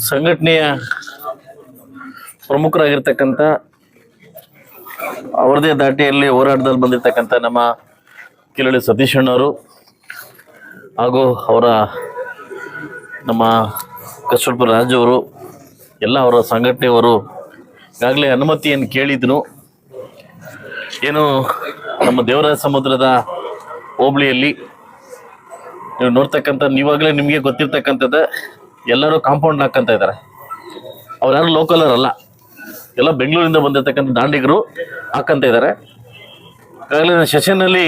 ಸಂಘಟನೆಯ ಪ್ರಮುಖರಾಗಿರ್ತಕ್ಕಂಥ ಅವರದೇ ದಾಟಿಯಲ್ಲಿ ಹೋರಾಟದಲ್ಲಿ ಬಂದಿರತಕ್ಕಂಥ ನಮ್ಮ ಕಿಲಳಿ ಸತೀಶ್ ಅಣ್ಣವರು ಹಾಗೂ ಅವರ ನಮ್ಮ ಕಸ್ತೂರ್ಪುರ ರಾಜು ಅವರು ಎಲ್ಲ ಅವರ ಸಂಘಟನೆಯವರು ಈಗಾಗಲೇ ಅನುಮತಿಯನ್ನು ಕೇಳಿದ್ರು. ಏನು ನಮ್ಮ ದೇವರಾಜ ಸಮುದ್ರದ ಹೋಬಳಿಯಲ್ಲಿ ನೀವು ನೋಡ್ತಕ್ಕಂಥ ನೀವಾಗಲೇ ನಿಮಗೆ ಗೊತ್ತಿರ್ತಕ್ಕಂಥದ್ದು ಎಲ್ಲರೂ ಕಾಂಪೌಂಡ್ ಹಾಕಂತ ಇದ್ದಾರೆ. ಅವ್ರು ಯಾರು ಲೋಕಲರ್ ಅಲ್ಲ, ಎಲ್ಲ ಬೆಂಗಳೂರಿಂದ ಬಂದಿರತಕ್ಕಂಥ ದಾಂಡಿಗರು ಹಾಕಂತ ಇದ್ದಾರೆ. ಈಗಾಗಲೇ ನಾನು ಸೆಷನ್ನಲ್ಲಿ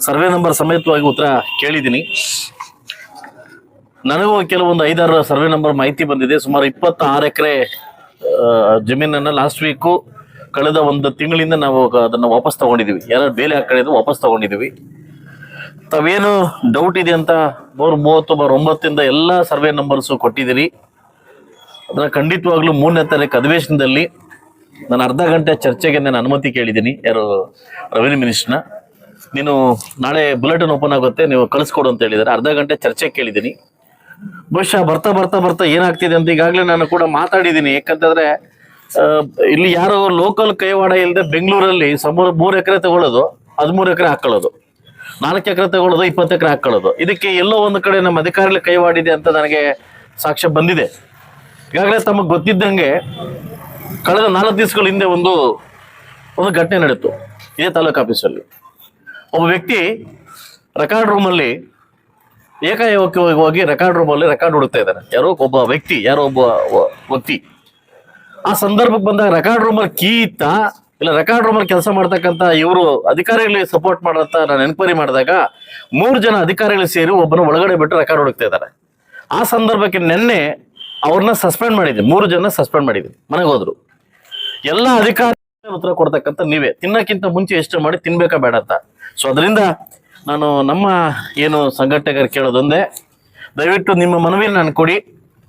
ಸರ್ವೆ ನಂಬರ್ ಸಮೇತವಾಗಿ ಉತ್ತರ ಕೇಳಿದ್ದೀನಿ. ನನಗೂ ಕೆಲವೊಂದು 5-6 ಸರ್ವೆ ನಂಬರ್ ಮಾಹಿತಿ ಬಂದಿದೆ. ಸುಮಾರು 26 ಎಕರೆ ಜಮೀನನ್ನು ಲಾಸ್ಟ್ ವೀಕು ಕಳೆದ ಒಂದು ತಿಂಗಳಿಂದ ನಾವು ಅದನ್ನು ವಾಪಸ್ ತಗೊಂಡಿದ್ದೀವಿ. ಯಾರು ಬೇಲೆ ಹಾಕೊಂಡಿದ್ದು ವಾಪಸ್ ತಗೊಂಡಿದ್ದೀವಿ. ತಾವೇನು ಡೌಟ್ ಇದೆ ಅಂತ 330-9 ಎಲ್ಲ ಸರ್ವೆ ನಂಬರ್ಸು ಕೊಟ್ಟಿದ್ದೀರಿ. ಅದನ್ನು ಖಂಡಿತವಾಗ್ಲೂ 3ನೇ ತಾರೀಕು ಅಧಿವೇಶನದಲ್ಲಿ ನಾನು ಅರ್ಧ ಗಂಟೆ ಚರ್ಚೆಗೆ ನಾನು ಅನುಮತಿ ಕೇಳಿದ್ದೀನಿ. ಯಾರು ರೆವಿನ್ಯೂ ಮಿನಿಸ್ಟರ್ನ, ನೀನು ನಾಳೆ ಬುಲೆಟಿನ್ ಓಪನ್ ಆಗುತ್ತೆ, ನೀವು ಕಳಿಸ್ಕೊಡು ಅಂತ ಹೇಳಿದ್ದಾರೆ. ಅರ್ಧ ಗಂಟೆ ಚರ್ಚೆ ಕೇಳಿದ್ದೀನಿ. ಬಹುಶಃ ಬರ್ತಾ ಬರ್ತಾ ಬರ್ತಾ ಏನಾಗ್ತಿದೆ ಅಂತ ಈಗಾಗಲೇ ನಾನು ಕೂಡ ಮಾತಾಡಿದ್ದೀನಿ. ಯಾಕಂತಂದ್ರೆ ಇಲ್ಲಿ ಯಾರೋ ಲೋಕಲ್ ಕೈವಾಡ ಇಲ್ಲದೆ ಬೆಂಗಳೂರಲ್ಲಿ 3 ಎಕರೆ ತಗೊಳ್ಳೋದು, 13 ಎಕರೆ ಹಾಕೊಳ್ಳೋದು, 4 ಎಕರೆ ತಗೊಳ್ಳೋದು, 20 ಎಕರೆ ಹಾಕೊಳ್ಳೋದು. ಇದಕ್ಕೆ ಎಲ್ಲೋ ಒಂದು ಕಡೆ ನಮ್ಮ ಅಧಿಕಾರಿಗಳ ಕೈವಾಡಿದೆ ಅಂತ ನನಗೆ ಸಾಕ್ಷ್ಯ ಬಂದಿದೆ. ಈಗಾಗಲೇ ತಮಗೆ ಗೊತ್ತಿದ್ದಂಗೆ ಕಳೆದ 4 ದಿವಸಗಳ ಹಿಂದೆ ಒಂದು ಘಟನೆ ನಡೆಯಿತು ಇದೇ ತಾಲೂಕು ಆಫೀಸಲ್ಲಿ. ಒಬ್ಬ ವ್ಯಕ್ತಿ ರೆಕಾರ್ಡ್ ರೂಮಲ್ಲಿ ಏಕಾಏಕವಾಗಿ ಹೋಗಿ ರೆಕಾರ್ಡ್ ರೂಮಲ್ಲಿ ರೆಕಾರ್ಡ್ ಹುಡುಕ್ತಾ ಇದ್ದಾರೆ. ಒಬ್ಬ ವ್ಯಕ್ತಿ ಆ ಸಂದರ್ಭಕ್ಕೆ ಬಂದಾಗ ರೆಕಾರ್ಡ್ ರೂಮಲ್ಲಿ ಕೀ ಇತ್ತ ಇಲ್ಲ ರೆಕಾರ್ಡ್ ರೂಮಲ್ಲಿ ಕೆಲಸ ಮಾಡ್ತಕ್ಕಂಥ ಇವರು ಅಧಿಕಾರಿಗಳಿಗೆ ಸಪೋರ್ಟ್ ಮಾಡಂತ ನಾನು ಎನ್ಕ್ವೈರಿ ಮಾಡಿದಾಗ 3 ಜನ ಅಧಿಕಾರಿಗಳು ಸೇರಿ ಒಬ್ಬನ ಒಳಗಡೆ ಬಿಟ್ಟು ರೆಕಾರ್ಡ್ ಹುಡುಕ್ತಾ ಇದ್ದಾರೆ. ಆ ಸಂದರ್ಭಕ್ಕೆ ನಿನ್ನೆ ಅವ್ರನ್ನ ಸಸ್ಪೆಂಡ್ ಮಾಡಿದ್ವಿ. 3 ಜನ ಸಸ್ಪೆಂಡ್ ಮಾಡಿದ್ವಿ, ಮನೆಗೆ ಹೋದ್ರು. ಎಲ್ಲ ಅಧಿಕಾರಿ ಉತ್ತರ ಕೊಡ್ತಕ್ಕಂಥ ನೀವೇ, ತಿನ್ನಕ್ಕಿಂತ ಮುಂಚೆ ಎಷ್ಟು ಮಾಡಿ ತಿನ್ಬೇಕಾ ಬೇಡ ಅಂತ. ಸೊ ಅದರಿಂದ ನಾನು ನಮ್ಮ ಏನು ಸಂಘಟನೆಗಾರ ಕೇಳೋದೊಂದೇ, ದಯವಿಟ್ಟು ನಿಮ್ಮ ಮನವಿಯನ್ನು ನಾನು ಕೊಡಿ.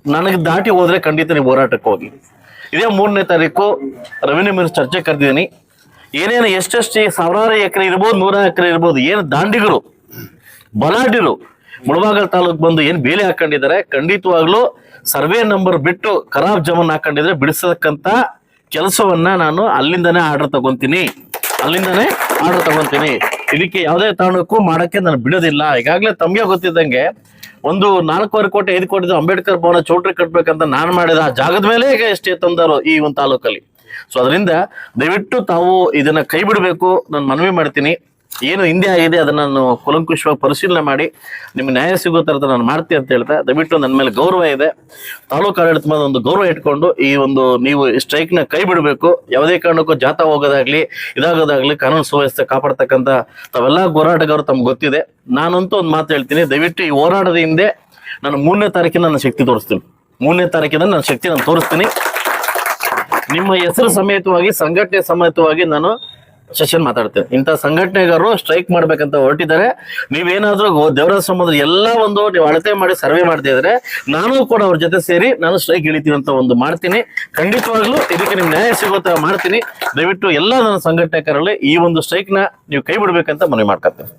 ನನಗೆ ದಾಟಿ ಹೋದ್ರೆ ಖಂಡಿತ ನೀವು ಹೋರಾಟಕ್ಕೆ ಹೋಗಿ. ಇದೇ 3ನೇ ತಾರೀಕು ರೆವಿನ್ಯೂ ಮಿನಿಸ್ಟರ್ ಚರ್ಚೆ ಕರೆದಿದ್ದೀನಿ. ಏನೇನು ಎಷ್ಟೆಷ್ಟು ಸಾವಿರಾರು ಎಕರೆ ಇರ್ಬೋದು, 100 ಎಕರೆ ಇರ್ಬೋದು, ಏನು ದಾಂಡಿಗರು ಬಲಾಢ್ಯರು ಮುಳಬಾಗಲ್ ತಾಲೂಕು ಬಂದು ಏನು ಬೇಲಿ ಹಾಕೊಂಡಿದ್ದಾರೆ, ಖಂಡಿತವಾಗ್ಲೂ ಸರ್ವೆ ನಂಬರ್ ಬಿಟ್ಟು ಖರಾಬ್ ಜಮನ್ ಹಾಕೊಂಡಿದ್ರೆ ಬಿಡಿಸತಕ್ಕಂಥ ಕೆಲಸವನ್ನ ನಾನು ಅಲ್ಲಿಂದನೇ ಆರ್ಡರ್ ತಗೊಂತೀನಿ. ಇದಕ್ಕೆ ಯಾವುದೇ ಕಾರಣಕ್ಕೂ ಮಾಡಕ್ಕೆ ನಾನು ಬಿಡೋದಿಲ್ಲ. ಈಗಾಗಲೇ ತಮಗೆ ಗೊತ್ತಿದ್ದಂಗೆ ಒಂದು 4.25 ಕೋಟಿ 5 ಕೋಟಿ ಅಂಬೇಡ್ಕರ್ ಭವನ ಚೌಟ್ರಿ ಕಟ್ಬೇಕಂತ ನಾನು ಮಾಡಿದ ಆ ಜಾಗದ ಮೇಲೆ ಈಗ ಎಷ್ಟೇ ತಂದಾರೋ ಈ ಒಂದು ತಾಲೂಕಲ್ಲಿ. ಸೊ ಅದರಿಂದ ದಯವಿಟ್ಟು ತಾವು ಇದನ್ನ ಕೈ ಬಿಡಬೇಕು ನಾನು ಮನವಿ ಮಾಡ್ತೀನಿ. ಏನು ಹಿಂದೆ ಆಗಿದೆ ಅದನ್ನ ನಾನು ಕೂಲಂಕುಷವಾಗಿ ಪರಿಶೀಲನೆ ಮಾಡಿ ನಿಮ್ಗೆ ನ್ಯಾಯ ಸಿಗೋ ಥರದ ನಾನು ಮಾಡ್ತೀನಿ ಅಂತ ಹೇಳ್ತಾ, ದಯವಿಟ್ಟು ನನ್ನ ಮೇಲೆ ಗೌರವ ಇದೆ, ತಾಲೂಕು ಆಡಳಿತ ಮೇಲೆ ಒಂದು ಗೌರವ ಇಟ್ಕೊಂಡು ಈ ಒಂದು ನೀವು ಸ್ಟ್ರೈಕ್ನ ಕೈ ಬಿಡಬೇಕು. ಯಾವುದೇ ಕಾರಣಕ್ಕೂ ಜಾಥಾ ಹೋಗೋದಾಗ್ಲಿ ಇದಾಗೋದಾಗ್ಲಿ ಕಾನೂನು ಸುವ್ಯವಸ್ಥೆ ಕಾಪಾಡ್ತಕ್ಕಂಥ ತಾವೆಲ್ಲ ಹೋರಾಟಗಾರರು ತಮ್ಗೆ ಗೊತ್ತಿದೆ. ನಾನಂತೂ ಒಂದು ಮಾತು ಹೇಳ್ತೀನಿ, ದಯವಿಟ್ಟು ಈ ಹೋರಾಟದ ಹಿಂದೆ ನಾನು 3ನೇ ತಾರೀಕಿನ ನನ್ನ ಶಕ್ತಿ ತೋರಿಸ್ತೀನಿ. 3ನೇ ತಾರೀಕಿನ ನನ್ನ ಶಕ್ತಿ ನಾನು ತೋರಿಸ್ತೀನಿ. ನಿಮ್ಮ ಹೆಸರು ಸಮೇತವಾಗಿ ಸಂಘಟನೆ ಸಮೇತವಾಗಿ ನಾನು ಸೆಷನ್ ಮಾತಾಡ್ತೇನೆ. ಇಂಥ ಸಂಘಟನೆಗಾರರು ಸ್ಟ್ರೈಕ್ ಮಾಡ್ಬೇಕಂತ ಹೊರಟಿದ್ದಾರೆ. ನೀವೇನಾದ್ರೂ ದೇವರಾಜ ಸಮುದ್ರ ಎಲ್ಲ ನೀವು ಅಳತೆ ಮಾಡಿ ಸರ್ವೆ ಮಾಡ್ತಾ ಇದ್ರೆ ನಾನು ಕೂಡ ಅವ್ರ ಜೊತೆ ಸೇರಿ ನಾನು ಸ್ಟ್ರೈಕ್ ಇಳಿತೀನಿ ಅಂತ ಮಾಡ್ತೀನಿ. ಖಂಡಿತವಾಗ್ಲೂ ಇದಕ್ಕೆ ನಿಮ್ಗೆ ನ್ಯಾಯ ಸಿಗೋ ತರ ಮಾಡ್ತೀನಿ. ದಯವಿಟ್ಟು ಎಲ್ಲ ನನ್ನ ಸಂಘಟನೆಗಾರರಲ್ಲಿ ಈ ಒಂದು ಸ್ಟ್ರೈಕ್ ನ ನೀವು ಕೈ ಬಿಡ್ಬೇಕಂತ ಮನವಿ ಮಾಡ್ಕೊತೀನಿ.